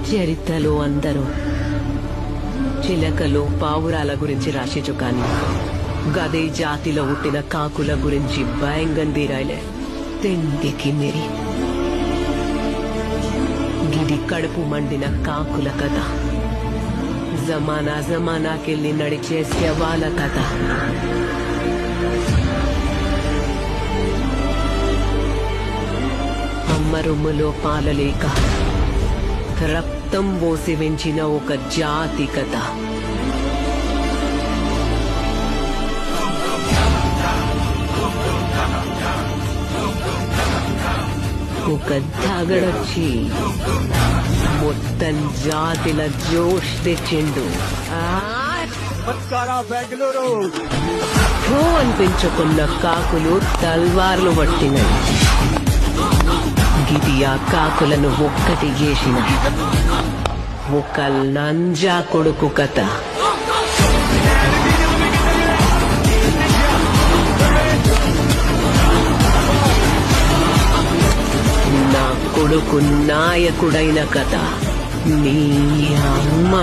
చరిత్రలో అందరూ చిలకలు పావురాల గురించి రాసేచు కానీ గదే జాతిలో పుట్టిన కాకుల గురించి భయంగంది రాయలే. తిండికి మిరి గిది కడుపు మండిన కాకుల కథ, జమానాకెళ్ళి నడిచే శవాల కథ. అమ్మ రొమ్ములో పాలలేక రక్తం పోసి పెంచిన ఒక జాతి కథ. ఒక దగడొచ్చి మొత్తం జాతిల జోష్ తెచ్చిండు. అనిపించుకున్న కాకులు తల్వార్లు పట్టినాయి. గిది ఆ కాకులను ఒక్కటి చేసిన ఒక నంజా కొడుకు కథ. నా కొడుకు నాయకుడైన కథ. నీ అమ్మ